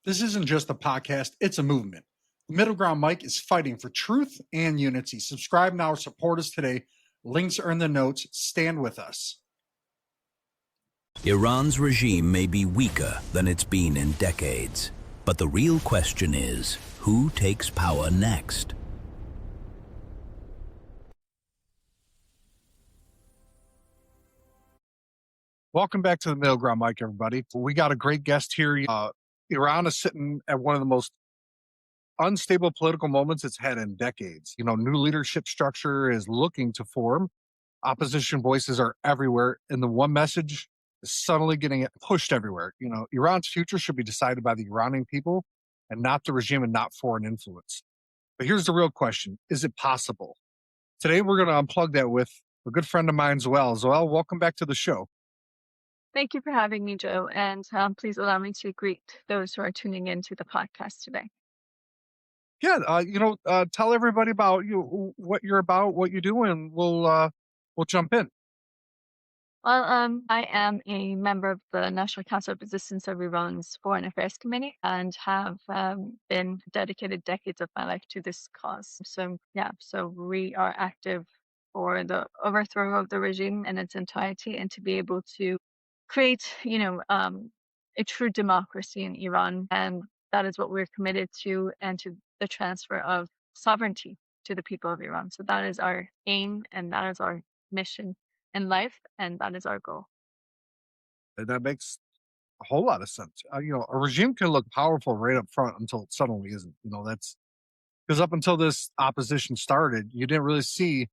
This isn't just a podcast, it's a movement. The Middle Ground Mic is fighting for truth and unity. Subscribe now or support us today. Links are in the notes. Stand with us. Iran's regime may be weaker than it's been in decades, but the real question is, who takes power next? Welcome back to the Middle Ground Mic, everybody. We got a great guest here. Iran is sitting at one of the most unstable political moments it's had in decades. New leadership structure is looking to form. Opposition voices are everywhere, and the one message is suddenly getting pushed everywhere. Iran's future should be decided by the Iranian people and not the regime and not foreign influence. But here's the real question. Is it possible? Today, we're going to unplug that with a good friend of mine, Zolal. Zolal, welcome back to the show. Thank you for having me, Joe, and please allow me to greet those who are tuning into the podcast today. Yeah, tell everybody about you, what you're about, what you do, and we'll jump in. Well, I am a member of the National Council of Resistance of Iran's Foreign Affairs Committee and have been dedicated decades of my life to this cause. So we are active for the overthrow of the regime in its entirety and to be able to create, a true democracy in Iran. And that is what we're committed to, and to the transfer of sovereignty to the people of Iran. So that is our aim, and that is our mission in life, and that is our goal. That makes a whole lot of sense. A regime can look powerful right up front until it suddenly isn't. That's because up until this opposition started, you didn't really see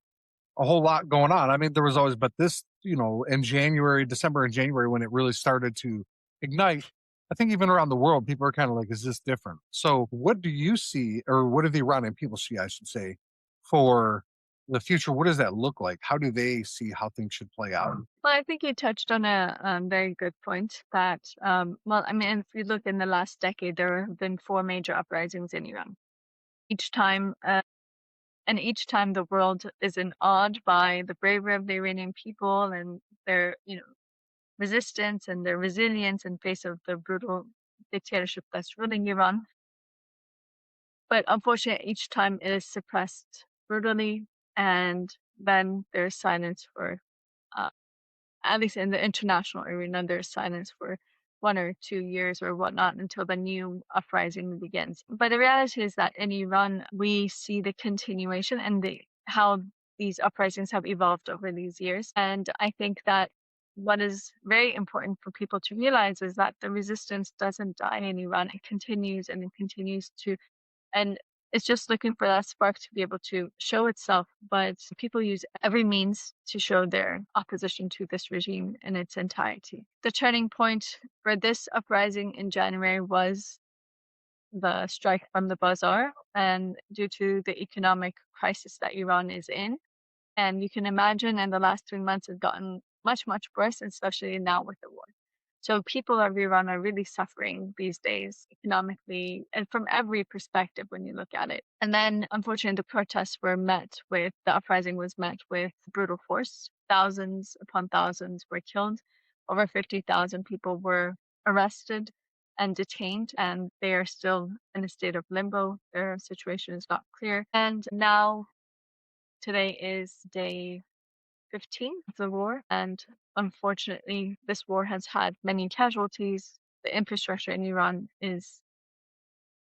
a whole lot going on. I mean, there was always, but this, in December and January, when it really started to ignite, I think even around the world, people are kind of like, is this different? So what do you see, or what do the Iranian people see, I should say, for the future? What does that look like? How do they see how things should play out? Well, I think you touched on a very good point that, if you look in the last decade, there have been 4 major uprisings in Iran. Each time the world is awed by the bravery of the Iranian people and their, resistance and their resilience in face of the brutal dictatorship that's ruling Iran. But unfortunately, each time it is suppressed brutally, and then there's silence for, at least in the international arena, there's silence for 1 or 2 years or whatnot until the new uprising begins. But the reality is that in Iran, we see the continuation and how these uprisings have evolved over these years. And I think that what is very important for people to realize is that the resistance doesn't die in Iran. It continues and it continues to, and it's just looking for that spark to be able to show itself. But people use every means to show their opposition to this regime in its entirety. The turning point for this uprising in January was the strike from the bazaar, and due to the economic crisis that Iran is in. And you can imagine in the last 3 months it's gotten much, much worse, especially now with the war. So people of Iran are really suffering these days economically and from every perspective when you look at it. And then, unfortunately, the uprising was met with brutal force. Thousands upon thousands were killed. Over 50,000 people were arrested and detained, and they are still in a state of limbo. Their situation is not clear. And now, today is day 15 of the war, and unfortunately, this war has had many casualties. The infrastructure in Iran is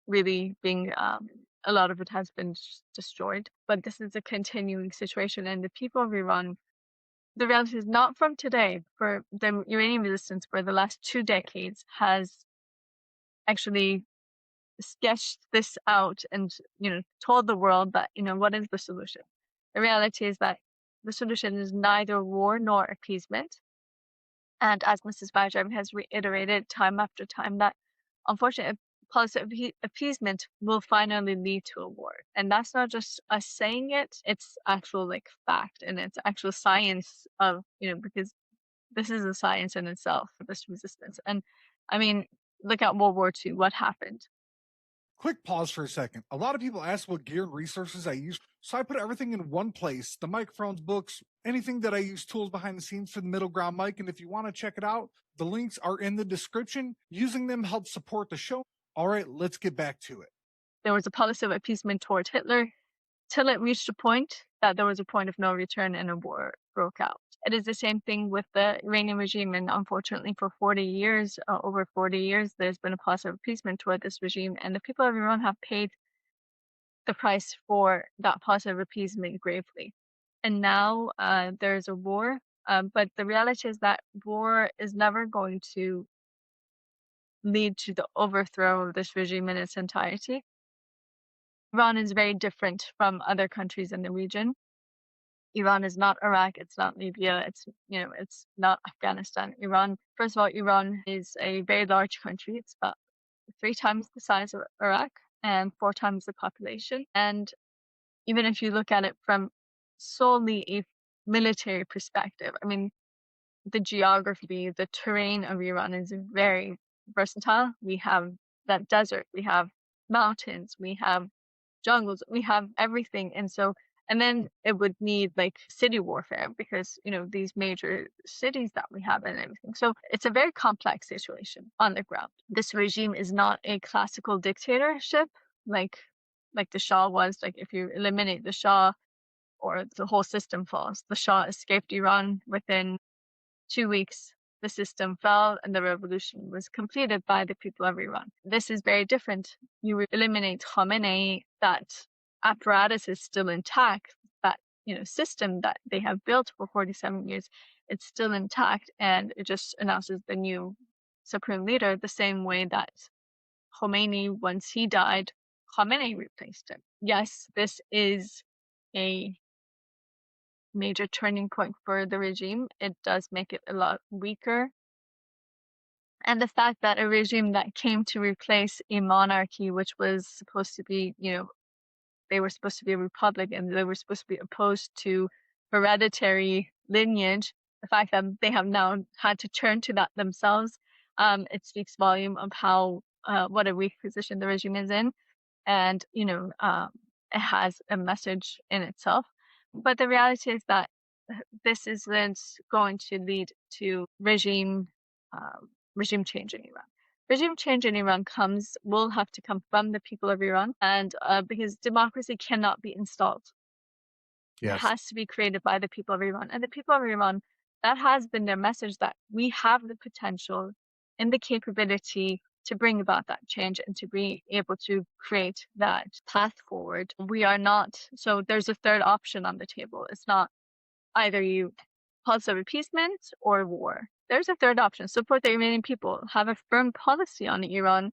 really being, a lot of it has been destroyed. But this is a continuing situation, and the people of Iran, the reality is not from today, for the Iranian resistance for the last 2 decades has actually sketched this out and, told the world that, what is the solution? The reality is that the solution is neither war nor appeasement. And as Mrs. Bajabi has reiterated time after time, that unfortunately a policy of appeasement will finally lead to a war. And that's not just us saying it, it's actual fact, and it's actual science of, because this is a science in itself, this resistance. And I mean, look at World War II, what happened? Quick pause for a second. A lot of people ask what gear and resources I use, so I put everything in one place. The microphones, books, anything that I use, tools behind the scenes for the Middle Ground Mic. And if you want to check it out, the links are in the description. Using them helps support the show. All right, let's get back to it. There was a policy of appeasement towards Hitler till it reached a point that there was a point of no return and a war broke out. It is the same thing with the Iranian regime, and unfortunately for 40 years, over 40 years, there's been a policy of appeasement toward this regime, and the people of Iran have paid the price for that policy of appeasement gravely. And now there's a war, but the reality is that war is never going to lead to the overthrow of this regime in its entirety. Iran is very different from other countries in the region. Iran is not Iraq, it's not Libya, it's not Afghanistan. First of all, Iran is a very large country. It's about 3 times the size of Iraq and 4 times the population. And even if you look at it from solely a military perspective, I mean, the geography, the terrain of Iran is very versatile. We have that desert, we have mountains, we have jungles, we have everything. And then it would need like city warfare because, these major cities that we have and everything. So it's a very complex situation on the ground. This regime is not a classical dictatorship like the Shah was. Like if you eliminate the Shah, or the whole system falls. The Shah escaped Iran within 2 weeks. The system fell and the revolution was completed by the people of Iran. This is very different. You eliminate Khamenei, that apparatus is still intact. That system that they have built for 47 years, it's still intact, and it just announces the new supreme leader the same way that Khomeini, once he died, Khamenei replaced him. Yes, this is a major turning point for the regime. It does make it a lot weaker. And the fact that a regime that came to replace a monarchy, which was supposed to be, they were supposed to be a republic and they were supposed to be opposed to hereditary lineage, the fact that they have now had to turn to that themselves, it speaks volume of how, what a weak position the regime is in. And, it has a message in itself. But the reality is that this is then going to lead to regime change in Iran. Regime change in Iran will have to come from the people of Iran, and because democracy cannot be installed. Yes. It has to be created by the people of Iran. And the people of Iran, that has been their message, that we have the potential and the capability to bring about that change and to be able to create that path forward. We are not, so there's a third option on the table. It's not either you policy of appeasement or war. There's a third option. Support the Iranian people, have a firm policy on Iran,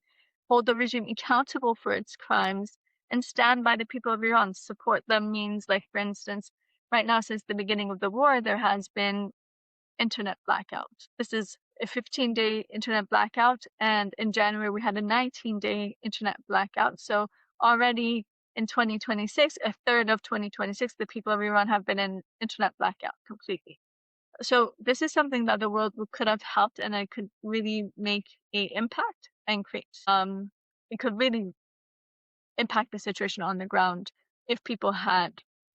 hold the regime accountable for its crimes, and stand by the people of Iran. Support them means, like, for instance, right now, since the beginning of the war, there has been internet blackout. This is a 15-day internet blackout, and in January we had a 19-day internet blackout. So already in 2026, a third of 2026, the people of Iran have been in internet blackout completely. So this is something that the world could have helped, and it could really make an impact and create. It could really impact the situation on the ground if people had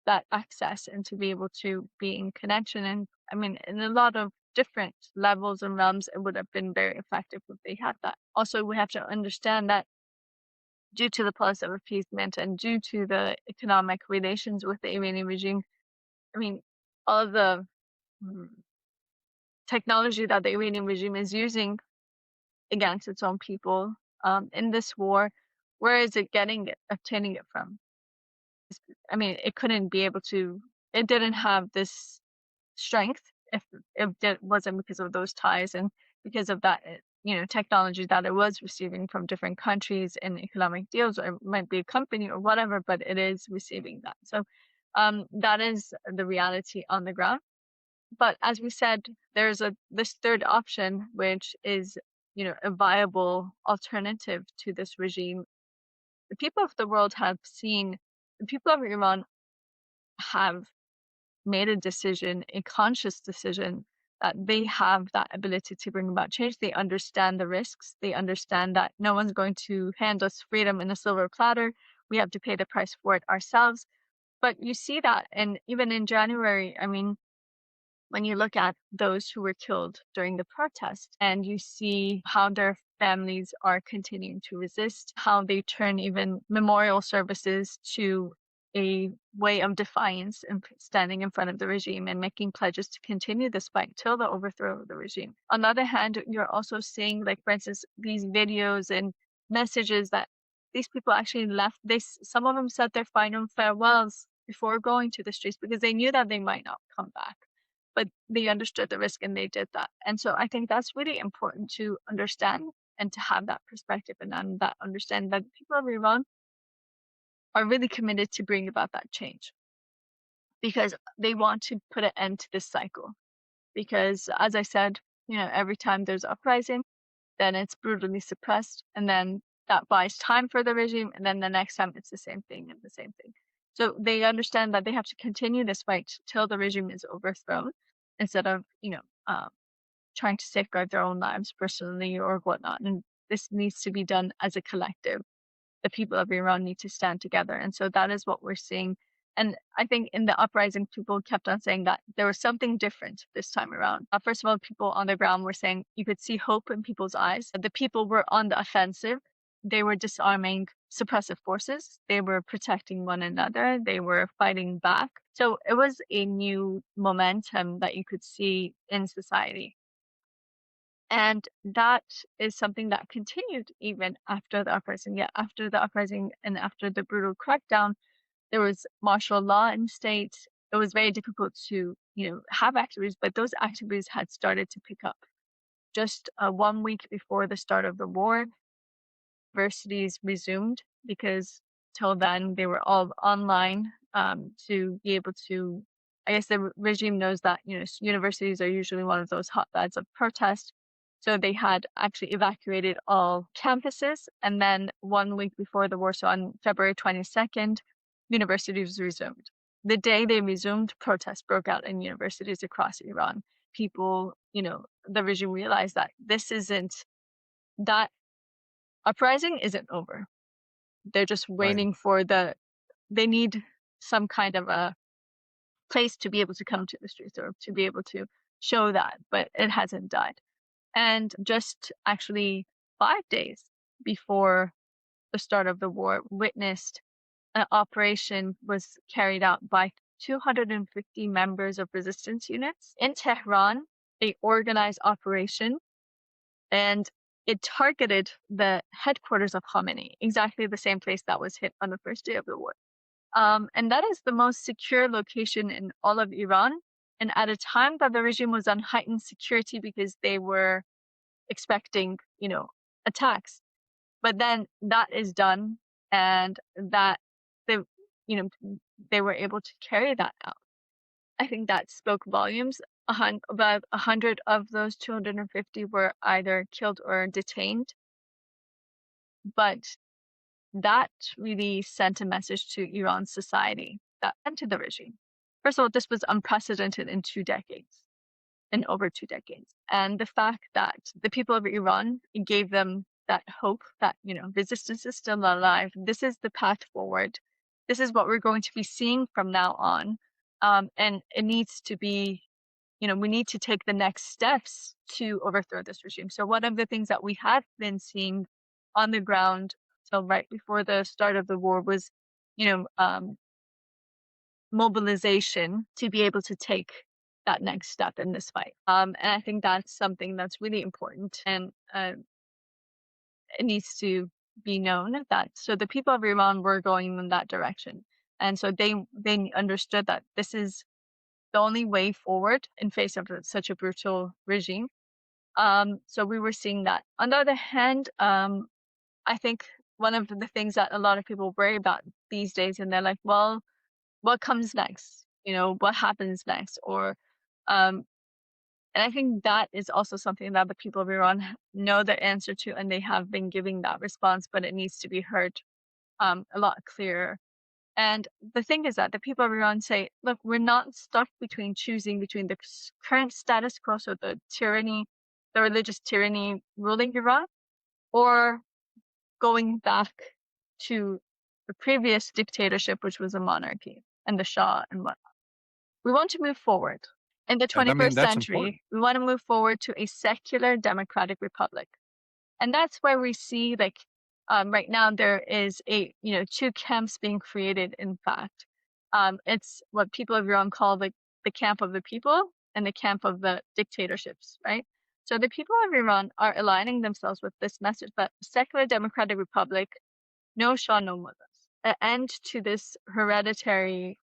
that access and to be able to be in connection. And I mean, in a lot of different levels and realms, it would have been very effective if they had that. Also, we have to understand that due to the policy of appeasement and due to the economic relations with the Iranian regime, I mean, all of the technology that the Iranian regime is using against its own people in this war, where is it obtaining it from? I mean, it didn't have this strength if it wasn't because of those ties and because of that, technology that it was receiving from different countries in economic deals, or it might be a company or whatever, but it is receiving that. So that is the reality on the ground. But as we said, there's this third option, which is, a viable alternative to this regime. The people of the world the people of Iran have made a conscious decision, that they have that ability to bring about change. They understand the risks. They understand that no one's going to hand us freedom in a silver platter. We have to pay the price for it ourselves. But you see that, and even in January, I mean, when you look at those who were killed during the protest and you see how their families are continuing to resist, how they turn even memorial services to a way of defiance and standing in front of the regime and making pledges to continue this fight till the overthrow of the regime. On the other hand, you're also seeing, like, for instance, these videos and messages that these people actually left. Some of them said their final farewells before going to the streets because they knew that they might not come back, but they understood the risk and they did that. And so I think that's really important to understand and to have that perspective and that understand that the people of Iran are really committed to bring about that change because they want to put an end to this cycle. Because as I said, every time there's uprising, then it's brutally suppressed, and then that buys time for the regime, and then the next time it's the same thing and the same thing. So they understand that they have to continue this fight till the regime is overthrown, instead of trying to safeguard their own lives personally or whatnot. And this needs to be done as a collective. The people of Iran need to stand together, and so that is what we're seeing. And I think in the uprising, people kept on saying that there was something different this time around. First of all, people on the ground were saying you could see hope in people's eyes. The people were on the offensive. They were disarming suppressive forces. They were protecting one another. They were fighting back. So it was a new momentum that you could see in society. And that is something that continued even after the uprising. Yeah, after the uprising and after the brutal crackdown, there was martial law in states. It was very difficult to, have activities, but those activities had started to pick up. Just 1 week before the start of the war, universities resumed because till then they were all online to be able to. I guess the regime knows that universities are usually one of those hotbeds of protest. So they had actually evacuated all campuses, and then 1 week before the war, so on February 22nd, universities resumed. The day they resumed, protests broke out in universities across Iran. People, the regime realized that that uprising isn't over. They're just waiting for they need some kind of a place to be able to come to the streets or to be able to show that, but it hasn't died. And just actually 5 days before the start of the war, witnessed an operation was carried out by 250 members of resistance units in Tehran, a organized operation, and it targeted the headquarters of Khamenei, exactly the same place that was hit on the first day of the war. And that is the most secure location in all of Iran. And at a time that the regime was on heightened security because they were expecting, attacks. But then that is done, and that they were able to carry that out. I think that spoke volumes. About 100 of those 250 were either killed or detained. But that really sent a message to Iran's society and to the regime. First of all, this was unprecedented in over 2 decades. And the fact that the people of Iran gave them that hope that, resistance is still alive. This is the path forward. This is what we're going to be seeing from now on. And it needs to be, we need to take the next steps to overthrow this regime. So one of the things that we have been seeing on the ground till right before the start of the war was, mobilization to be able to take that next step in this fight. And I think that's something that's really important, and it needs to be known so the people of Iran were going in that direction. And so they understood that this is the only way forward in face of such a brutal regime. So we were seeing that. On the other hand, I think one of the things that a lot of people worry about these days, and they're like, well, what comes next? What happens next? Or, and I think that is also something that the people of Iran know the answer to, and they have been giving that response, but it needs to be heard a lot clearer. And the thing is that the people of Iran say, look, we're not stuck choosing between the current status quo, so the religious tyranny ruling Iran, or going back to the previous dictatorship, which was a monarchy, and the Shah and whatnot. We want to move forward. In the And I 21st mean, that's important. century, we want to move forward to a secular democratic republic. And that's where we see, like, right now there is two camps being created, in fact. It's what people of Iran call the camp of the people and the camp of the dictatorships, right? So the people of Iran are aligning themselves with this message that secular democratic republic, no Shah, no mullahs, an end to this hereditary,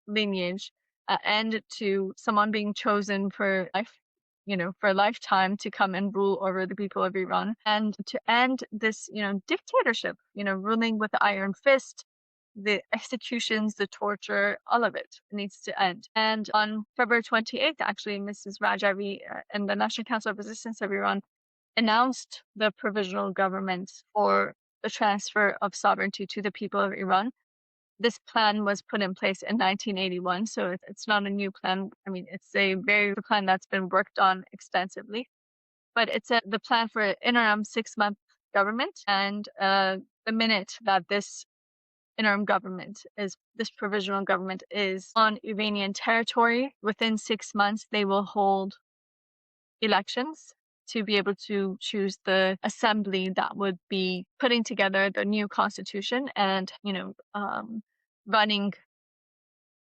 lineage, an end to someone being chosen for life, for a lifetime to come and rule over the people of Iran, and to end this, dictatorship, ruling with the iron fist, the executions, the torture, all of it needs to end. And on February 28th, actually, Mrs. Rajavi and the National Council of Resistance of Iran announced the provisional government for the transfer of sovereignty to the people of Iran. This plan was put in place in 1981, so it's not a new plan. I mean, it's a plan that's been worked on extensively, but it's the plan for an interim 6-month government. And the minute that this provisional government is on Iranian territory, within 6 months, they will hold elections to be able to choose the assembly that would be putting together the new constitution and,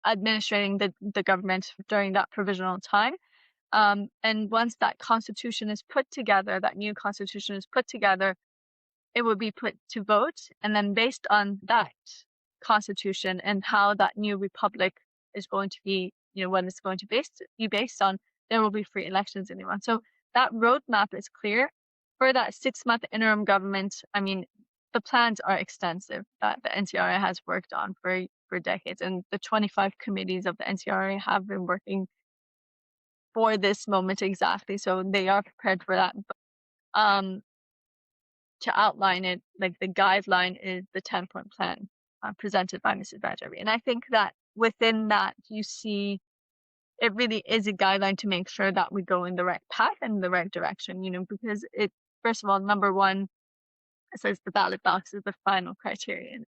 administrating the government during that provisional time. And once that constitution is put together, that new constitution is put together, it will be put to vote. And then based on that constitution and how that new republic is going to be, what it's going to be based on, there will be free elections in Iran. So that roadmap is clear. For that 6-month interim government, I mean, the plans are extensive that the NCRA has worked on for decades. And the 25 committees of the NCRA have been working for this moment exactly. So they are prepared for that. But, to outline it, like the guideline is the 10-point plan presented by Mrs. Rajavi. And I think that within that, you see it really is a guideline to make sure that we go in the right path and the right direction, because it, first of all, number one, it says the ballot box is the final criterion.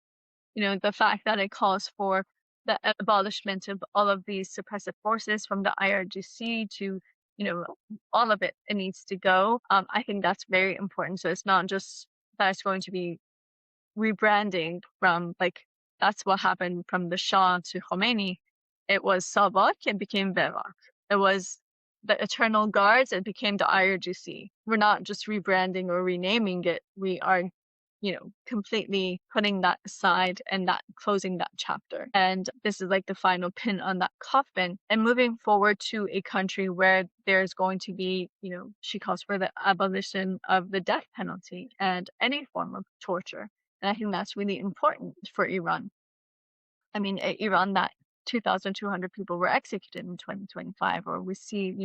The fact that it calls for the abolishment of all of these suppressive forces from the IRGC to, all of it needs to go. I think that's very important. So it's not just that it's going to be rebranding from, like, that's what happened from the Shah to Khomeini. It was Savak, it became Verak. It was the Eternal Guards, it became the IRGC. We're not just rebranding or renaming it. We are, completely putting that aside and that closing that chapter. And this is like the final pin on that coffin and moving forward to a country where there's going to be, she calls for the abolition of the death penalty and any form of torture. And I think that's really important for Iran. I mean, Iran, that 2,200 people were executed in 2025, or we see,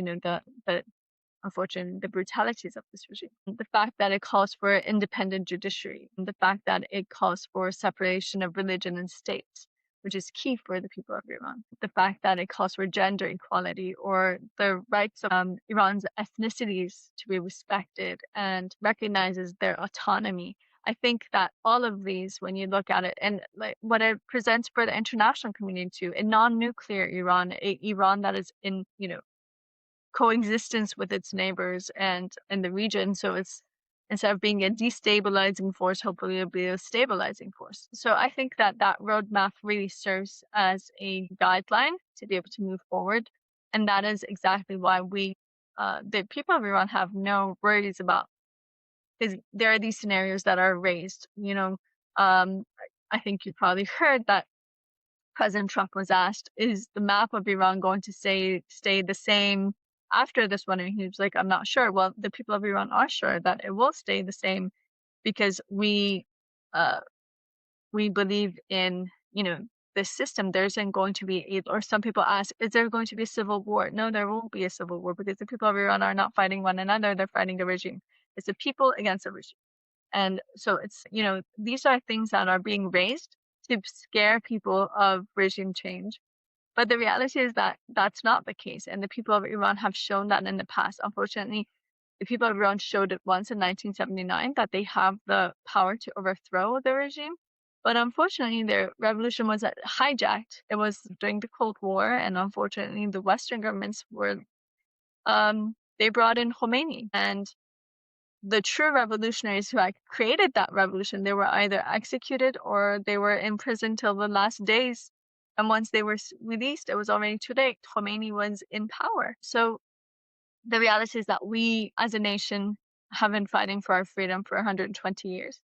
unfortunately, the brutalities of this regime. The fact that it calls for an independent judiciary, the fact that it calls for separation of religion and state, which is key for the people of Iran. The fact that it calls for gender equality or the rights of Iran's ethnicities to be respected and recognizes their autonomy. I think that all of these, when you look at it and like what it presents for the international community too, a non-nuclear Iran, a Iran that is in, coexistence with its neighbors and in the region. So it's, instead of being a destabilizing force, hopefully it'll be a stabilizing force. So I think that that roadmap really serves as a guideline to be able to move forward. And that is exactly why the people of Iran have no worries about, because there are these scenarios that are raised. I think you probably heard that President Trump was asked, is the map of Iran going to stay the same after this one? And he was like, I'm not sure. Well, the people of Iran are sure that it will stay the same because we believe in, this system. There isn't going to be or some people ask, is there going to be a civil war? No, there won't be a civil war because the people of Iran are not fighting one another. They're fighting the regime. It's the people against the regime. And so it's, these are things that are being raised to scare people of regime change. But the reality is that that's not the case. And the people of Iran have shown that in the past. Unfortunately, the people of Iran showed it once in 1979 that they have the power to overthrow the regime. But unfortunately, their revolution was hijacked. It was during the Cold War, and unfortunately, the Western governments were they brought in Khomeini, and the true revolutionaries who had created that revolution, they were either executed or they were in prison till the last days. And once they were released, it was already too late. Khomeini was in power. So the reality is that we as a nation have been fighting for our freedom for 120 years.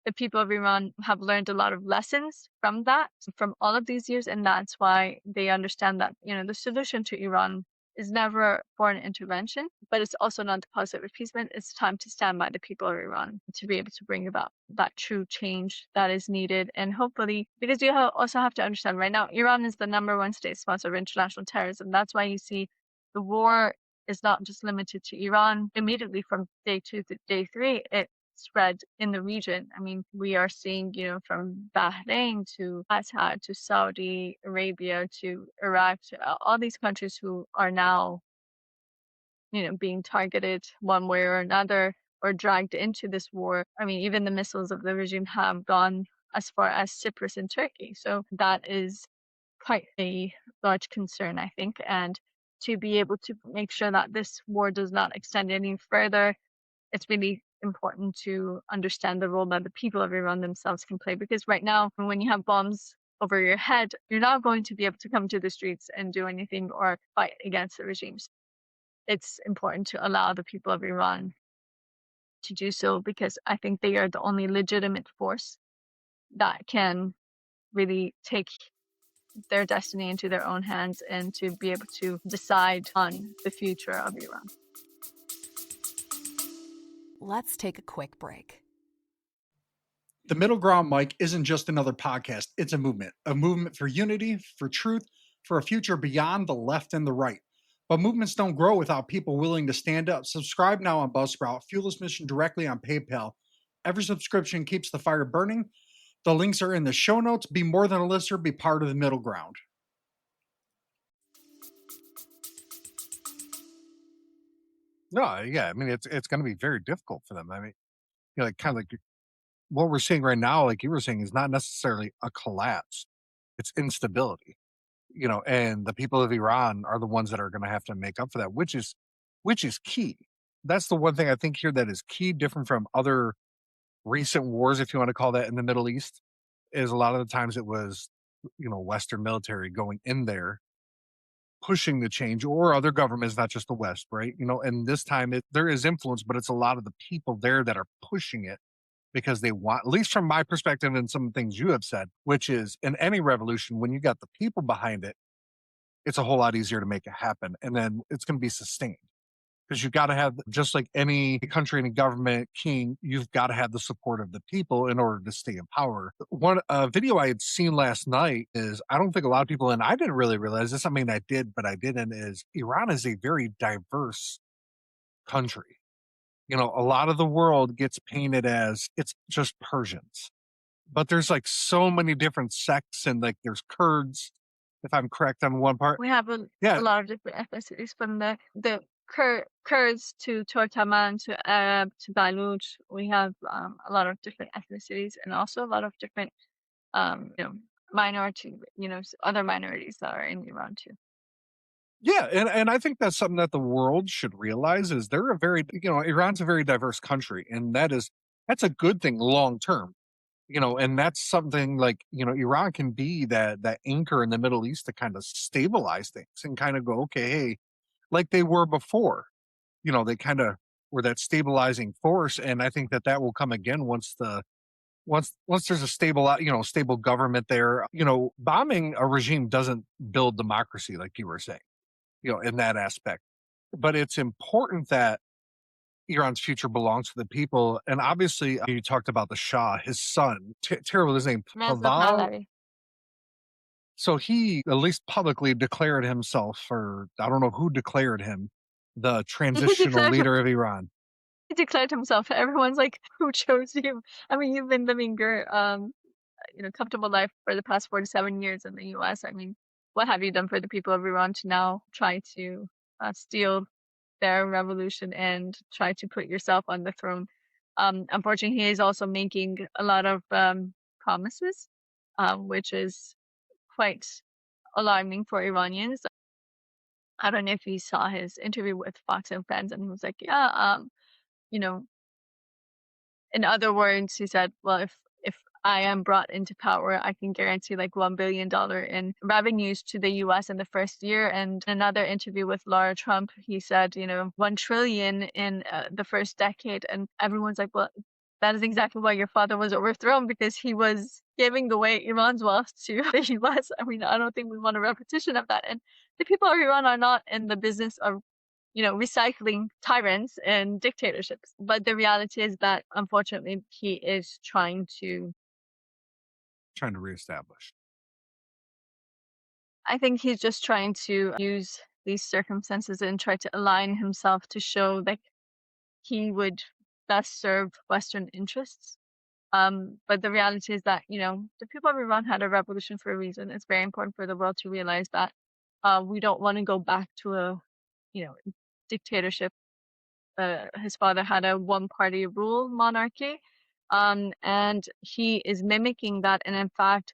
The people of Iran have learned a lot of lessons from that, from all of these years, and that's why they understand that, the solution to Iran is never foreign intervention, but it's also not the policy of appeasement. It's time to stand by the people of Iran to be able to bring about that true change that is needed. And hopefully, because you also have to understand right now, Iran is the #1 state sponsor of international terrorism. That's why you see the war is not just limited to Iran. Immediately from day 2 to day 3, it spread in the region. I mean, we are seeing, from Bahrain to Qatar to Saudi Arabia to Iraq to all these countries who are now, being targeted one way or another or dragged into this war. I mean, even the missiles of the regime have gone as far as Cyprus and Turkey. So that is quite a large concern, I think. And to be able to make sure that this war does not extend any further, it's really important to understand the role that the people of Iran themselves can play. Because right now, when you have bombs over your head, you're not going to be able to come to the streets and do anything or fight against the regimes. It's important to allow the people of Iran to do so, because I think they are the only legitimate force that can really take their destiny into their own hands and to be able to decide on the future of Iran. Let's take a quick break. The MiddleGround Mic isn't just another podcast, it's a movement for unity, for truth, for a future beyond the left and the right. But movements don't grow without people willing to stand up. Subscribe now on Buzzsprout, fuel this mission directly on PayPal. Every subscription keeps the fire burning. The links are in the show notes. Be more than a listener, be part of the middle ground. No, yeah, I mean it's going to be very difficult for them. I mean, like kind of like what we're seeing right now, like you were saying, is not necessarily a collapse; it's instability. And the people of Iran are the ones that are going to have to make up for that, which is key. That's the one thing I think here that is key, different from other recent wars, if you want to call that, in the Middle East, is a lot of the times it was, Western military going in there pushing the change, or other governments, not just the West, right? And this time there is influence, but it's a lot of the people there that are pushing it because they want, at least from my perspective and some things you have said, which is in any revolution, when you got the people behind it, it's a whole lot easier to make it happen. And then it's going to be sustained because you've got to have, just like any country, any government, king, you've got to have the support of the people in order to stay in power. One video I had seen last night is, I don't think a lot of people, and I didn't really realize this, I mean, I did, but I didn't, is Iran is a very diverse country. A lot of the world gets painted as it's just Persians, but there's like so many different sects, and like there's Kurds, if I'm correct on one part. We have a lot of different ethnicities, from the Kurds to Turkmen to Arab to Baluch. We have a lot of different ethnicities, and also a lot of different minority, other minorities that are in Iran too. Yeah, and I think that's something that the world should realize, is they're a very, Iran's a very diverse country, and that's a good thing long term. And that's something like, Iran can be that anchor in the Middle East to kind of stabilize things and kind of go, okay, hey, like they were before, they kind of were that stabilizing force. And I think that will come again once there's a stable government there. Bombing a regime doesn't build democracy, like you were saying, in that aspect. But it's important that Iran's future belongs to the people. And obviously, you talked about the Shah, his son, terrible, his name, Reza Pahlavi. Pahlavi. So he at least publicly declared himself, or I don't know who declared him, the transitional leader of Iran. He declared himself. Everyone's like, "Who chose you?" I mean, you've been living your comfortable life for the past 47 years in the U.S. I mean, what have you done for the people of Iran to now try to steal their revolution and try to put yourself on the throne? Unfortunately, he is also making a lot of promises, which is quite alarming for Iranians. I don't know if you saw his interview with Fox and Friends, and he was like, yeah, you know, in other words, he said, well, if I am brought into power, I can guarantee like $1 billion in revenues to the US in the first year. And in another interview with Laura Trump, he said, 1 trillion in the first decade. And everyone's like, well, that is exactly why your father was overthrown, because he was giving away Iran's wealth to the US. I mean, I don't think we want a repetition of that. And the people of Iran are not in the business of recycling tyrants and dictatorships. But the reality is that, unfortunately, he is trying to reestablish. I think he's just trying to use these circumstances and try to align himself to show that he would best serve Western interests. But the reality is that, the people of Iran had a revolution for a reason. It's very important for the world to realize that we don't want to go back to a, dictatorship. His father had a one-party rule monarchy, and he is mimicking that. And in fact,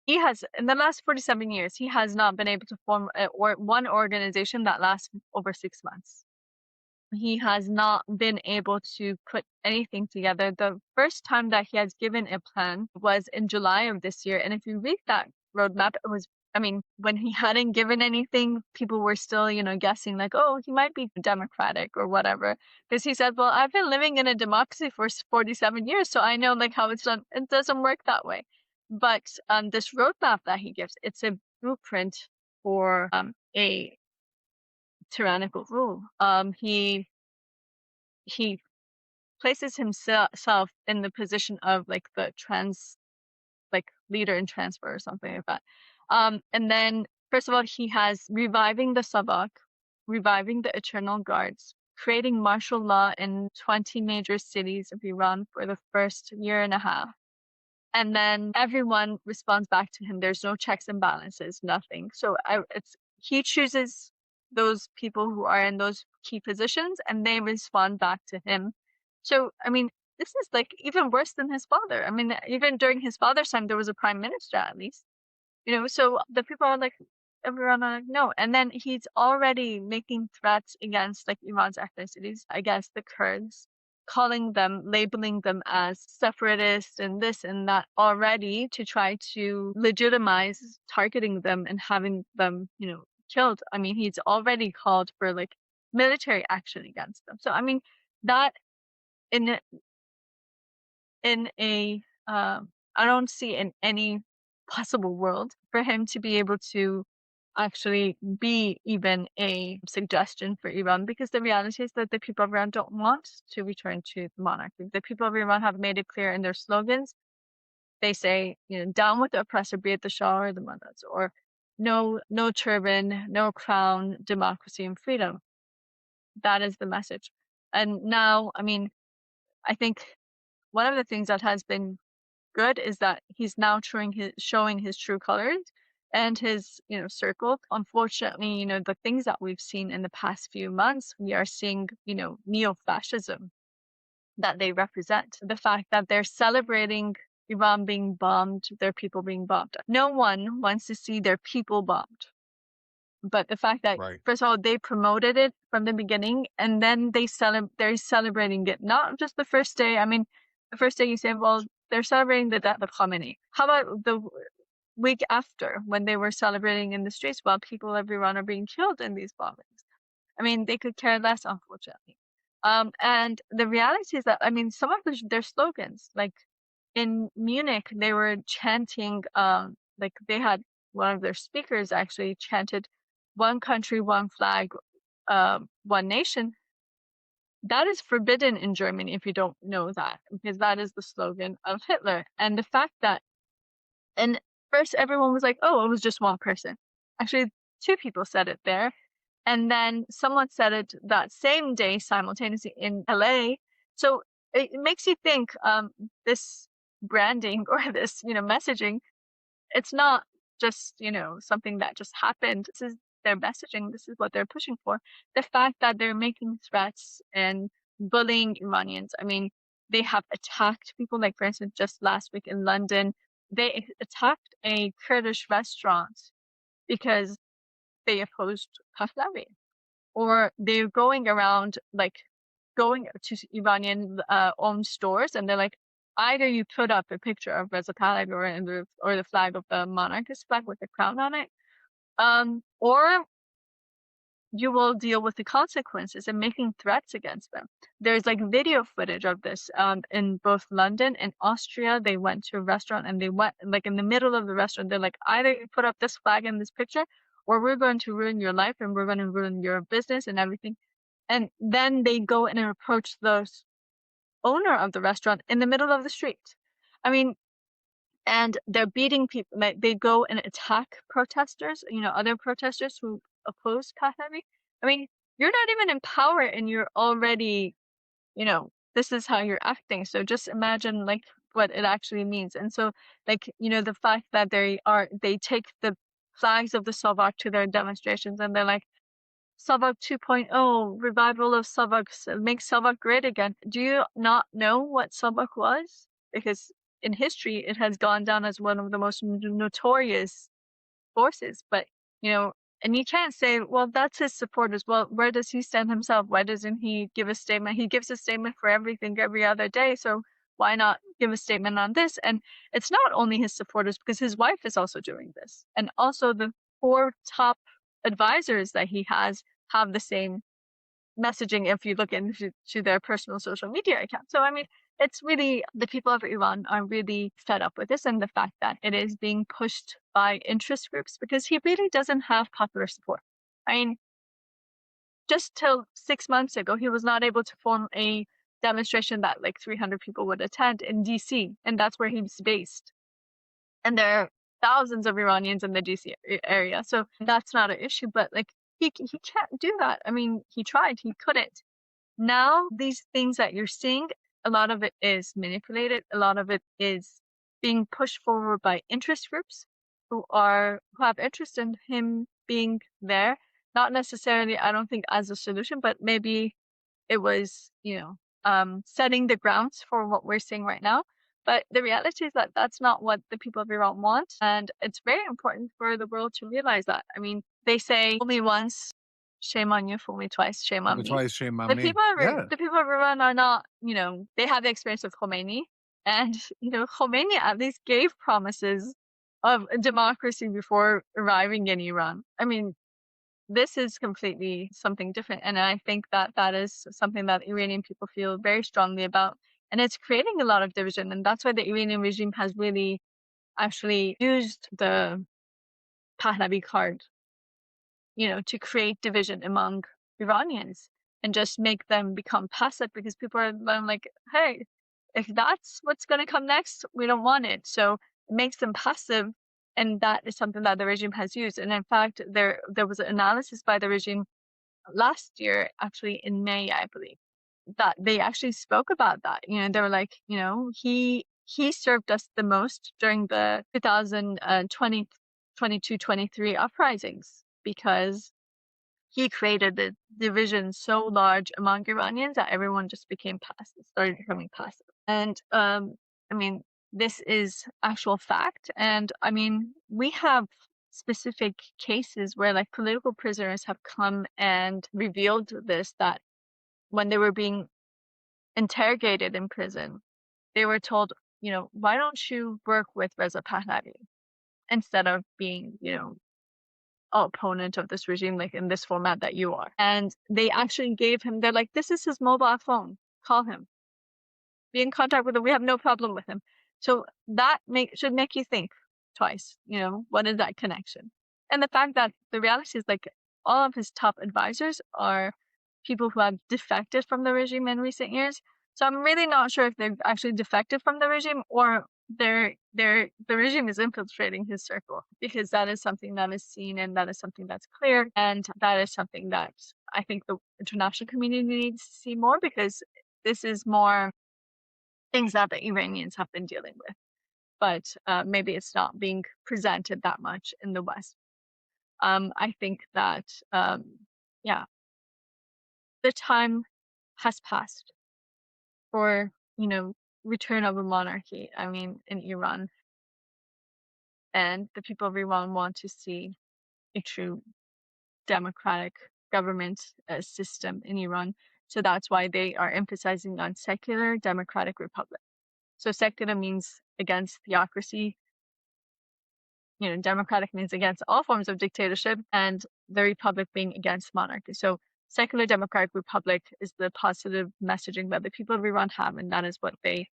he has, in the last 47 years, he has not been able to form one organization that lasts over 6 months. He has not been able to put anything together. The first time that he has given a plan was in July of this year. And if you read that roadmap, it was, when he hadn't given anything, people were still, guessing like, oh, he might be democratic or whatever. Because he said, well, I've been living in a democracy for 47 years, so I know like how it's done. It doesn't work that way. But this roadmap that he gives, it's a blueprint for a tyrannical rule. He places himself in the position of like the leader in transfer or something like that. And then first of all, he has reviving the Sabak, reviving the Eternal Guards, creating martial law in 20 major cities of Iran for the first year and a half. And then everyone responds back to him. There's no checks and balances, nothing. So he chooses those people who are in those key positions, and they respond back to him. So, this is like even worse than his father. Even during his father's time, there was a prime minister at least. So the people are like, everyone are like, no. And then he's already making threats against like Iran's ethnicities, against the Kurds, labeling them as separatists and this and that already, to try to legitimize targeting them and having them, killed. He's already called for like military action against them. So, that in a, I don't see in any possible world for him to be able to actually be even a suggestion for Iran, because the reality is that the people of Iran don't want to return to the monarchy. The people of Iran have made it clear in their slogans. They say, down with the oppressor, be it the Shah or the Mullahs, or no turban, no crown, democracy and freedom. That is the message. And now, I think one of the things that has been good is that he's now showing his true colors and his circle. Unfortunately, the things that we've seen in the past few months, we are seeing neo-fascism that they represent. The fact that they're celebrating Iran being bombed, their people being bombed. No one wants to see their people bombed. But the fact that, Right. First of all, they promoted it from the beginning, and then they're celebrating it. Not just the first day. The first day you say, well, they're celebrating the death of Khamenei. How about the week after, when they were celebrating in the streets while people of Iran are being killed in these bombings? They could care less, unfortunately. And the reality is that, some of their slogans, like in Munich, they were chanting, like they had one of their speakers actually chanted, "One country, one flag, one nation." That is forbidden in Germany, if you don't know that, because that is the slogan of Hitler. And the fact that, and first everyone was like, oh, it was just one person. Actually, two people said it there. And then someone said it that same day simultaneously in LA. So it makes you think this branding or this, messaging, it's not just, something that just happened. This is their messaging. This is what they're pushing for. The fact that they're making threats and bullying Iranians. They have attacked people, like for instance, just last week in London, they attacked a Kurdish restaurant because they opposed Pahlavi. Or they're going around, like going to Iranian owned stores, and they're like, either you put up a picture of Reza Pahlavi or the flag of the monarchist flag with the crown on it, or you will deal with the consequences, and making threats against them. There's like video footage of this in both London and Austria. They went to a restaurant, and they went like in the middle of the restaurant. They're like, either you put up this flag in this picture, or we're going to ruin your life, and we're going to ruin your business and everything. And then they go and approach the owner of the restaurant in the middle of the street. I mean, and they're beating people. Like, they go and attack protesters, other protesters who oppose Pahlavi. I mean, you're not even in power, and you're already, this is how you're acting. So just imagine like what it actually means. And so, like, the fact that they take the flags of the Slovak to their demonstrations, and they're like, Slovak 2.0, revival of Slovak, make Slovak great again. Do you not know what Slovak was? Because in history, it has gone down as one of the most notorious forces. But, and you can't say, well, that's his supporters. Well, where does he stand himself? Why doesn't he give a statement? He gives a statement for everything every other day. So why not give a statement on this? And it's not only his supporters, because his wife is also doing this. And also the 4 top advisors that he has have the same messaging if you look into their personal social media accounts. So, I mean, it's really, the people of Iran are really fed up with this, and the fact that it is being pushed by interest groups, because he really doesn't have popular support. I mean, just till 6 months ago, he was not able to form a demonstration that like 300 people would attend in DC, and that's where he's based. And there are thousands of Iranians in the DC area, so that's not an issue. But like, he can't do that. I mean, he tried, he couldn't. Now, these things that you're seeing, a lot of it is manipulated. A lot of it is being pushed forward by interest groups who have interest in him being there. Not necessarily, I don't think, as a solution, but maybe it was, setting the grounds for what we're seeing right now. But the reality is that that's not what the people of Iran want. And it's very important for the world to realize that. I mean, they say, fool me once, shame on you; fool me twice, shame on me. Twice, shame on The me. people of Iran are not, they have the experience of Khomeini. And, Khomeini at least gave promises of democracy before arriving in Iran. I mean, this is completely something different. And I think that that is something that Iranian people feel very strongly about. And it's creating a lot of division. And that's why the Iranian regime has really actually used the Pahlavi card, to create division among Iranians and just make them become passive, because people are like, hey, if that's what's going to come next, we don't want it. So it makes them passive. And that is something that the regime has used. And in fact, there was an analysis by the regime last year, actually in May, I believe, that they actually spoke about that. They were like, he served us the most during the 2020, 22, 23 uprisings, because he created the division so large among Iranians that everyone just started becoming passive. And I mean, this is actual fact. And I mean, we have specific cases where like political prisoners have come and revealed this, that when they were being interrogated in prison, they were told, why don't you work with Reza Pahlavi instead of being, opponent of this regime, like in this format that you are. And they actually they're like, this is his mobile phone, call him, be in contact with him, we have no problem with him. So that should make you think twice, what is that connection? And the fact that the reality is, like, all of his top advisors are people who have defected from the regime in recent years. So I'm really not sure if they've actually defected from the regime, or the regime is infiltrating his circle, because that is something that is seen, and that is something that's clear, and that is something that I think the international community needs to see more, because this is more things that the Iranians have been dealing with, but maybe it's not being presented that much in the West. I think that the time has passed for return of a monarchy, in Iran. And the people of Iran want to see a true democratic government system in Iran. So that's why they are emphasizing on secular democratic republic. So secular means against theocracy. Democratic means against all forms of dictatorship, and the republic being against monarchy. So secular democratic republic is the positive messaging that the people of Iran have, and that is what they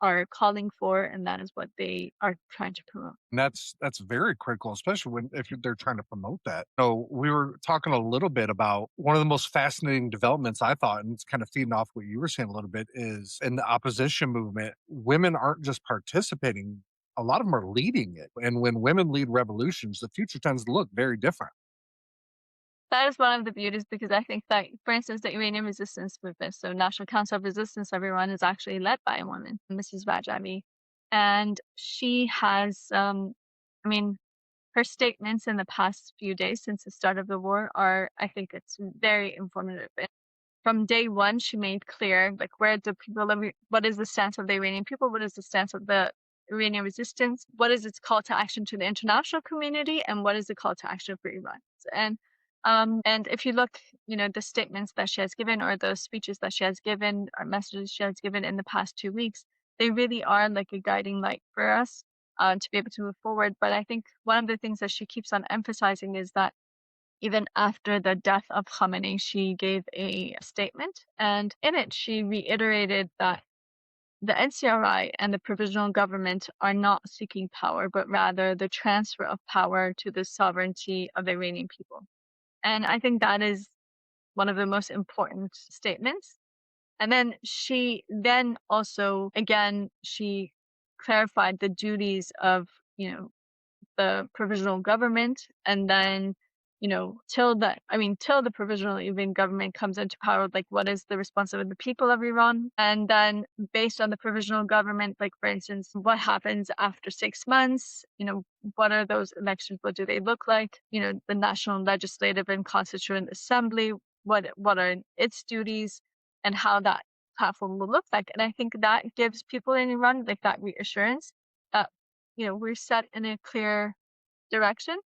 are calling for, and that is what they are trying to promote. And that's very critical, especially they're trying to promote that. So we were talking a little bit about one of the most fascinating developments I thought, and it's kind of feeding off what you were saying a little bit, is in the opposition movement, women aren't just participating; a lot of them are leading it. And when women lead revolutions, the future tends to look very different. That is one of the beauties, because I think that, for instance, the Iranian resistance movement, so National Council of Resistance of Iran, is actually led by a woman, Mrs. Rajavi. And she has, her statements in the past few days since the start of the war I think it's very informative. And from day one, she made clear, like, what is the stance of the Iranian people? What is the stance of the Iranian resistance? What is its call to action to the international community? And what is the call to action for Iran? And if you look, the statements that she has given, or those speeches that she has given, or messages she has given in the past 2 weeks, they really are like a guiding light for us to be able to move forward. But I think one of the things that she keeps on emphasizing is that even after the death of Khamenei, she gave a statement, and in it she reiterated that the NCRI and the provisional government are not seeking power, but rather the transfer of power to the sovereignty of the Iranian people. And I think that is one of the most important statements. And then she also, again, she clarified the duties of, the provisional government, and then, till the provisional even government comes into power, like, what is the responsibility of the people of Iran? And then based on the provisional government, like, for instance, what happens after 6 months? What are those elections? What do they look like? The National Legislative and Constituent Assembly, what are its duties, and how that platform will look like. And I think that gives people in Iran, like, that reassurance that, we're set in a clear direction.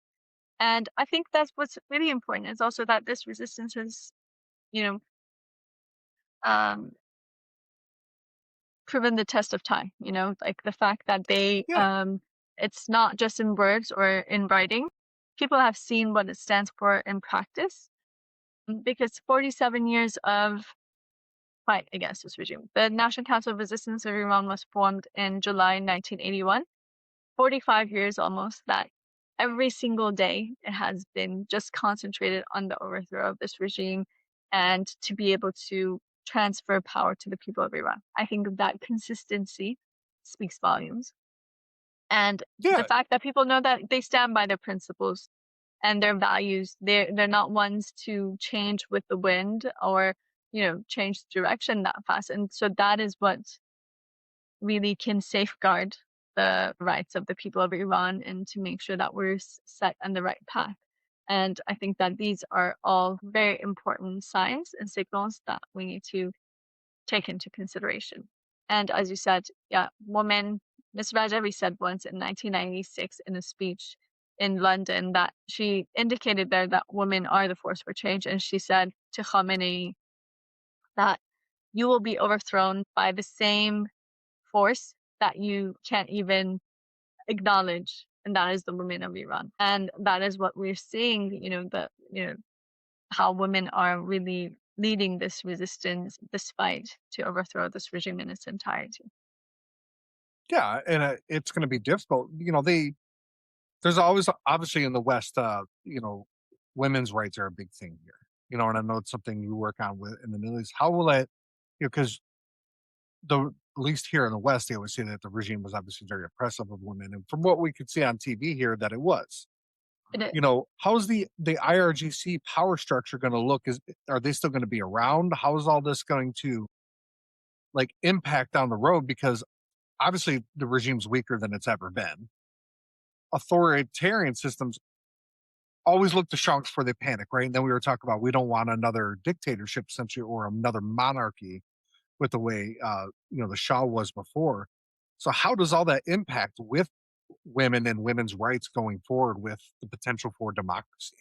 And I think that's what's really important, is also that this resistance has, um, proven the test of time, like the fact that Yeah, it's not just in words or in writing. People have seen what it stands for in practice, because 47 years of fight against this regime. The National Council of Resistance of Iran was formed in July 1981. 45 years almost, that every single day it has been just concentrated on the overthrow of this regime, and to be able to transfer power to the people of Iran. I think that consistency speaks volumes. And the yeah, fact that people know that they stand by their principles and their values, they're not ones to change with the wind, or change direction that fast. And so that is what really can safeguard the rights of the people of Iran, and to make sure that we're set on the right path. And I think that these are all very important signs and signals that we need to take into consideration. And as you said, yeah, Ms. Rajavi said once in 1996 in a speech in London that she indicated there that women are the force for change. And she said to Khamenei that you will be overthrown by the same force that you can't even acknowledge, and that is the women of Iran. And that is what we're seeing, how women are really leading this resistance, this fight to overthrow this regime in its entirety. yeah, and it's going to be difficult. There's always, obviously, in the West, women's rights are a big thing here. And I know it's something you work on with in the Middle East. How will it? Because at least here in the West, they always say that the regime was obviously very oppressive of women, and from what we could see on TV here, that it was. It, How's the IRGC power structure going to look? Are they still going to be around? How is all this going to, like, impact down the road? Because obviously the regime's weaker than it's ever been. Authoritarian systems always look to shrunk before they panic, right? And then we were talking about, we don't want another dictatorship, essentially, or another monarchy. with the way the Shah was before. So how does all that impact with women and women's rights going forward with the potential for democracy?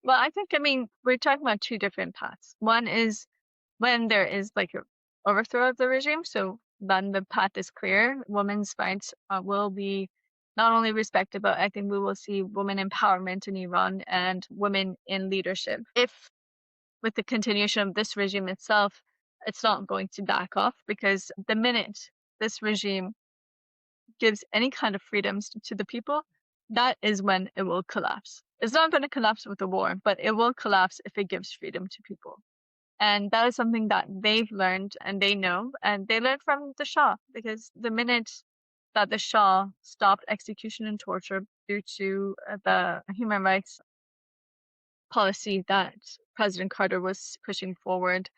Well, I mean, we're talking about two different paths. One is when there is like a overthrow of the regime. So then the path is clear. Women's rights will be not only respected, but I think we will see women empowerment in Iran and women in leadership. If with the continuation of this regime itself, it's not going to back off, because the minute this regime gives any kind of freedoms to the people, that is when it will collapse. It's not going to collapse with a war, but it will collapse if it gives freedom to people. And that is something that they've learned and they know, and they learned from the Shah, because the minute that the Shah stopped execution and torture due to the human rights policy that President Carter was pushing forward,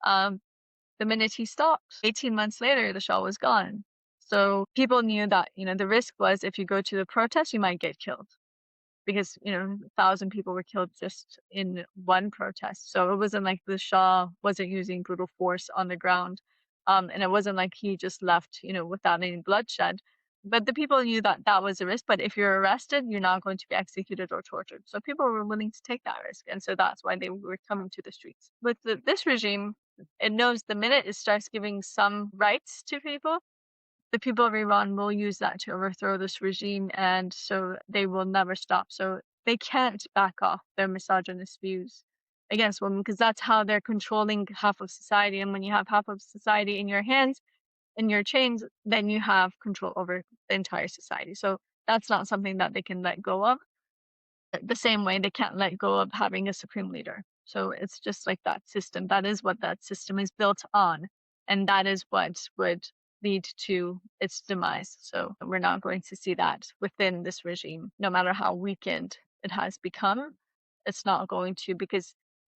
the minute he stopped, 18 months later, the Shah was gone. So people knew that, the risk was if you go to the protest, you might get killed, because 1,000 people were killed just in one protest. So it wasn't like the Shah wasn't using brutal force on the ground, and it wasn't like he just left without any bloodshed. But the people knew that that was a risk. But if you're arrested, you're not going to be executed or tortured. So people were willing to take that risk, and so that's why they were coming to the streets. With this regime, it knows the minute it starts giving some rights to people, the people of Iran will use that to overthrow this regime, and so they will never stop. So they can't back off their misogynist views against women, because that's how they're controlling half of society. And when you have half of society in your hands, in your chains, then you have control over the entire society. So that's not something that they can let go of. The same way they can't let go of having a supreme leader. So it's just like that system. That is what that system is built on. And that is what would lead to its demise. So we're not going to see that within this regime, no matter how weakened it has become. It's not going to, because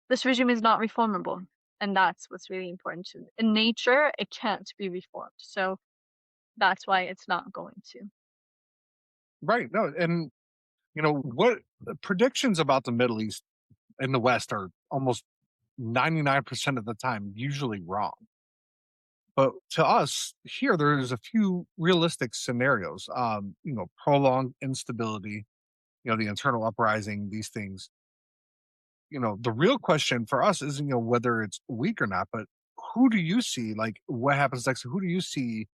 this regime is not reformable. And that's what's really important. In nature, it can't be reformed. So that's why it's not going to. Right. No, and what the predictions about the Middle East and the West are almost 99% of the time usually wrong. But to us here, there's a few realistic scenarios. Prolonged instability, the internal uprising, these things. The real question for us isn't whether it's weak or not, but who do you see? Like, what happens next? Who do you see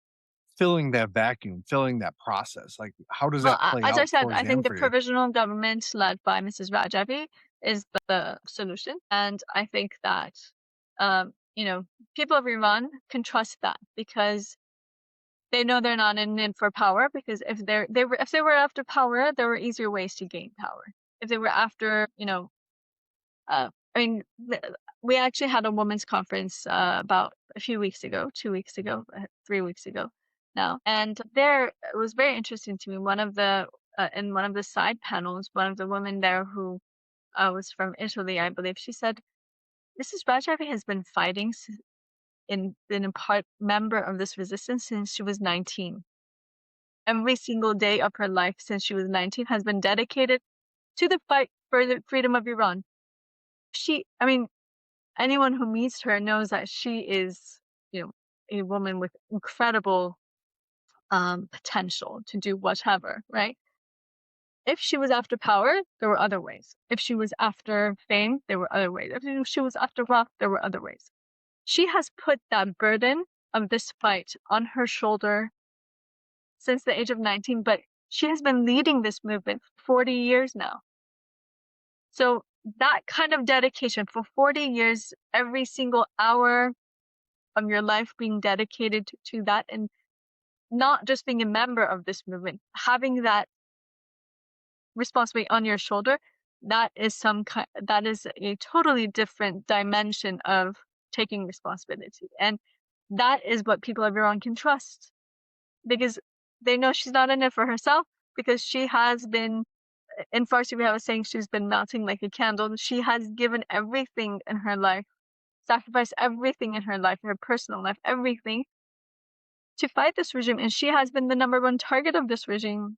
filling that vacuum, filling that process? Like, how does Well, that play as I out said, towards I the think end the for you? provisional government led by Mrs. Rajavi is the solution. And I think that, people of Iran can trust that, because they know they're not in it for power. Because if they were after power, there were easier ways to gain power. If they were after, uh, I mean, we actually had a women's conference about a few weeks ago, 2 weeks ago, 3 weeks ago now, and there it was very interesting to me. One of the in one of the side panels, one of the women there who was from Italy, I believe, she said, "Mrs. Rajavi has been fighting been a part member of this resistance since she was 19. Every single day of her life since she was 19 has been dedicated to the fight for the freedom of Iran." I mean, anyone who meets her knows that she is, a woman with incredible potential to do whatever, right? If she was after power, there were other ways. If she was after fame, there were other ways. If she was after wealth, there were other ways. She has put that burden of this fight on her shoulder since the age of 19, but she has been leading this movement for 40 years now. So that kind of dedication for 40 years, every single hour of your life being dedicated to that, and not just being a member of this movement, having that responsibility on your shoulder, that is a totally different dimension of taking responsibility. And that is what people of Iran can trust, because they know she's not in it for herself, because she has been, in Farsi we have a saying, she's been melting like a candle. She has given everything in her life, sacrificed everything in her life, her personal life, everything, to fight this regime. And she has been the number one target of this regime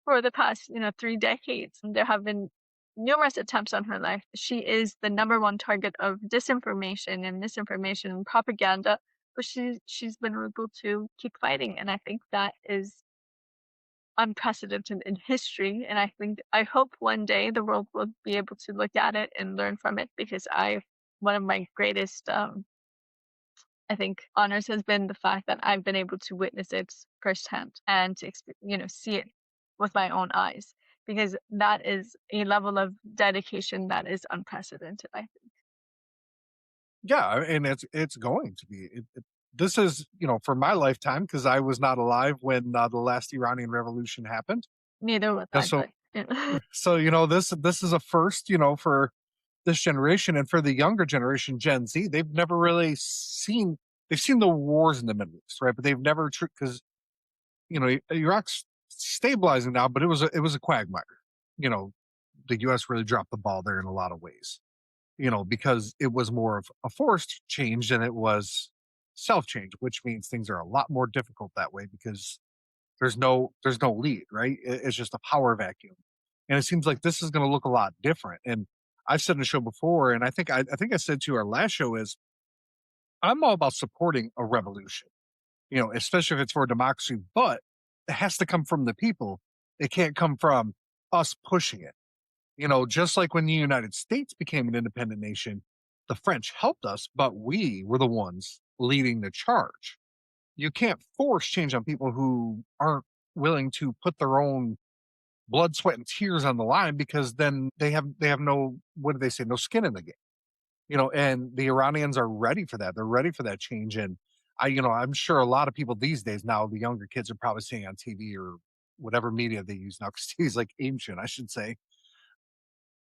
for the past, 3 decades. There have been numerous attempts on her life. She is the number one target of disinformation and misinformation and propaganda but she's been able to keep fighting. And I think that is unprecedented in history. And I hope one day the world will be able to look at it and learn from it, because one of my greatest, I think, honors has been the fact that I've been able to witness it firsthand and to see it with my own eyes, because that is a level of dedication that is unprecedented, I think. Yeah, and it's going to be. This is, for my lifetime, because I was not alive when the last Iranian Revolution happened. Neither was Yeah, I, but yeah. so this is a first, for this generation, and for the younger generation, Gen Z. They've never really seen. They've seen the wars in the Middle East, right? But they've never, because Iraq's stabilizing now, but it was a quagmire. You know, the U.S. really dropped the ball there in a lot of ways. Because it was more of a forced change than it was self change, which means things are a lot more difficult that way, because there's no lead, right? It's just a power vacuum, and it seems like this is going to look a lot different. And I've said in the show before, and I think I said to our last show, is I'm all about supporting a revolution, especially if it's for democracy, but it has to come from the people. It can't come from us pushing it. Just like when the United States became an independent nation, the French helped us, but we were the ones leading the charge. You can't force change on people who aren't willing to put their own blood, sweat, and tears on the line, because then they have no, what do they say, no skin in the game. And the Iranians are ready for that. They're ready for that change. And I'm sure a lot of people these days now, the younger kids are probably seeing on TV or whatever media they use now, because TV is like ancient, I should say.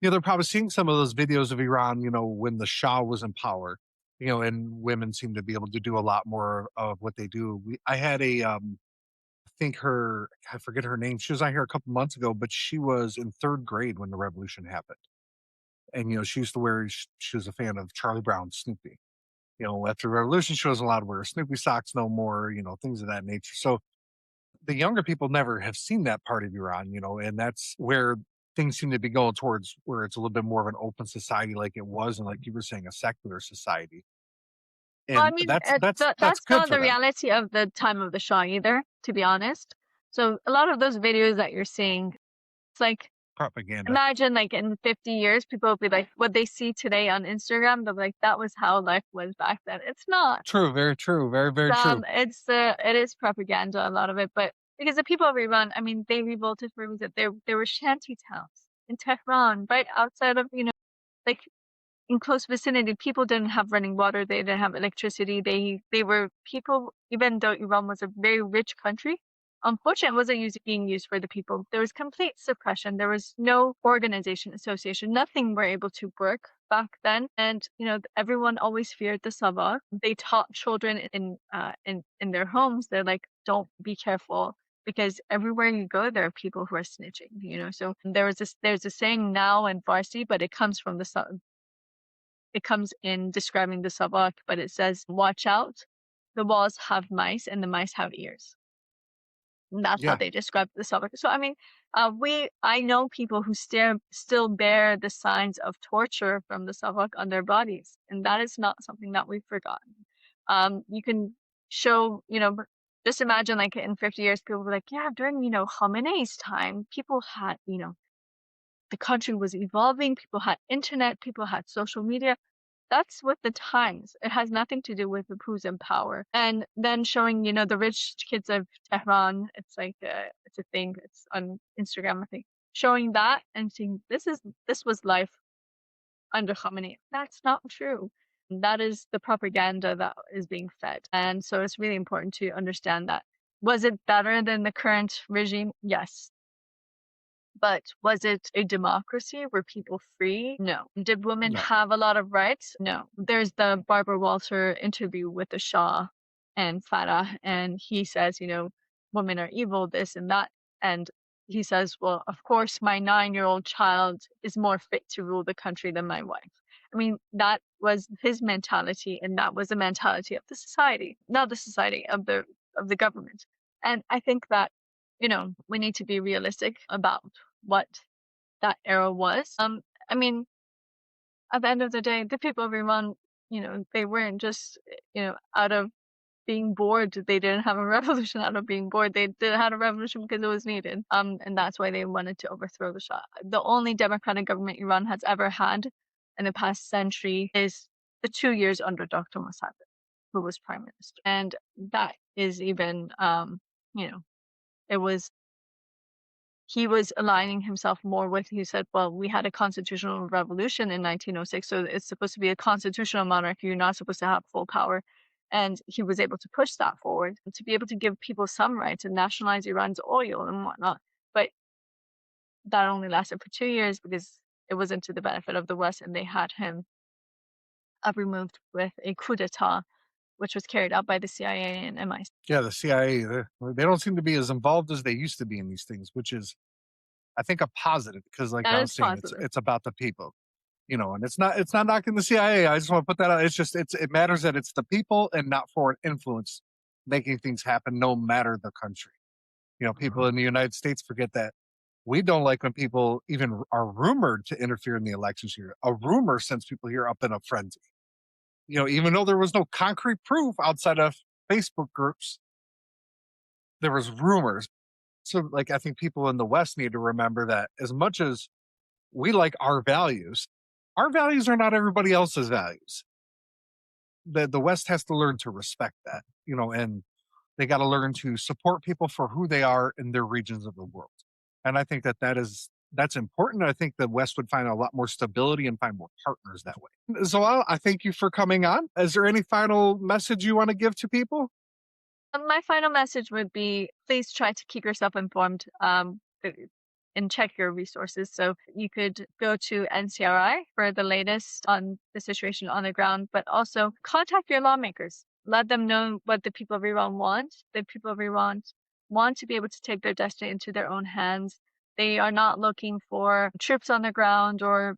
They're probably seeing some of those videos of Iran, when the Shah was in power, and women seem to be able to do a lot more of what they do. I had I think I forget her name. She was on here a couple months ago, but she was in third grade when the revolution happened. And, she used to wear, she was a fan of Charlie Brown, Snoopy. After the revolution, she wasn't allowed to wear Snoopy socks no more, things of that nature. So the younger people never have seen that part of Iran, and that's where things seem to be going towards, where it's a little bit more of an open society like it was, and like you were saying, a secular society. Well, I And mean, that's that's good not for the them. reality of the time of the Shah either, to be honest. So a lot of those videos that you're seeing, it's like, Propaganda. imagine like in 50 years, people will be like, what they see today on Instagram, they'll be like, that was how life was back then. It's not. True, very true, very, very true. It is propaganda, a lot of it, but because the people of Iran, I mean, they revolted for a reason. There were shanty towns in Tehran, right outside of, like in close vicinity. People didn't have running water, they didn't have electricity. They were people, even though Iran was a very rich country, unfortunately it wasn't being used for the people. There was complete suppression. There was no organization, association, nothing were able to work back then. And everyone always feared the Savak. They taught children in their homes, they're like, don't, be careful, because everywhere you go there are people who are snitching. So there's a saying now in Farsi, but it comes from it comes in describing the Savak, but it says, watch out, the walls have mice and the mice have ears. And that's how Yeah, they describe the Savak. So, I mean, I know people who still bear the signs of torture from the Savak on their bodies. And that is not something that we've forgotten. You can show, just imagine like in 50 years, people were like, yeah, during, Khamenei's time, people had, the country was evolving, people had internet, people had social media. That's with the times. It has nothing to do with who's in power. And then showing, the rich kids of Tehran, it's like it's a thing. It's on Instagram, I think. Showing that and saying this was life under Khamenei. That's not true. That is the propaganda that is being fed. And so it's really important to understand that. Was it better than the current regime? Yes. But was it a democracy? Were people free? No. Did women no, have a lot of rights? No. There's the Barbara Walter interview with the Shah and Farah, and he says, women are evil, this and that. And he says, well, of course, my 9-year-old child is more fit to rule the country than my wife. I mean, that was his mentality, and that was the mentality of the society, not the society of the government. And I think that we need to be realistic about what that era was. I mean, at the end of the day, the people of Iran, they weren't just, out of being bored. They didn't have a revolution out of being bored. They had a revolution because it was needed. And that's why they wanted to overthrow the Shah. The only democratic government Iran has ever had in the past century is the 2 years under Dr. Mossadegh, who was prime minister. And that is even, it was, he was aligning himself more with, he said, well, we had a constitutional revolution in 1906, so it's supposed to be a constitutional monarchy. You're not supposed to have full power. And he was able to push that forward to be able to give people some rights and nationalize Iran's oil and whatnot. But that only lasted for 2 years because it wasn't to the benefit of the West, and they had him removed with a coup d'etat, which was carried out by the CIA and MI6. Yeah, the CIA, they don't seem to be as involved as they used to be in these things, which is, I think, a positive because, like That I is was saying, positive. it's about the people, and it's not knocking the CIA. I just want to put that out. It matters that it's the people and not foreign influence making things happen, no matter the country. People in the United States forget that we don't like when people even are rumored to interfere in the elections here. A rumor sends people here up in a frenzy. Even though there was no concrete proof outside of Facebook groups, there was rumors. So, like, I think people in the West need to remember that as much as we like our values are not everybody else's values. The West has to learn to respect that, and they got to learn to support people for who they are in their regions of the world. And I think that's important. I think the West would find a lot more stability and find more partners that way. Zolal, I thank you for coming on. Is there any final message you want to give to people? My final message would be, please try to keep yourself informed and check your resources. So you could go to NCRI for the latest on the situation on the ground, but also contact your lawmakers. Let them know what the people of Iran want. The people of Iran want to be able to take their destiny into their own hands. They are not looking for troops on the ground or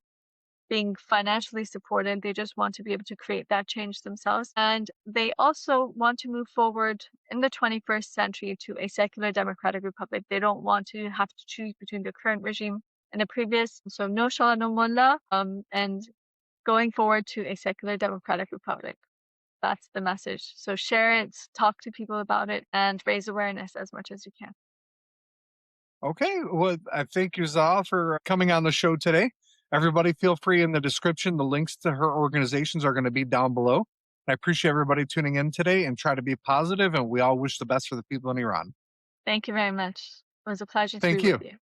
being financially supported. They just want to be able to create that change themselves. And they also want to move forward in the 21st century to a secular democratic republic. They don't want to have to choose between the current regime and the previous. So no Shah, no Mullah, and going forward to a secular democratic republic. That's the message. So share it, talk to people about it, and raise awareness as much as you can. Okay. Well, I thank you, Zal, for coming on the show today. Everybody feel free in the description. The links to her organizations are going to be down below. I appreciate everybody tuning in today and try to be positive, and we all wish the best for the people in Iran. Thank you very much. It was a pleasure to Thank be you. with you.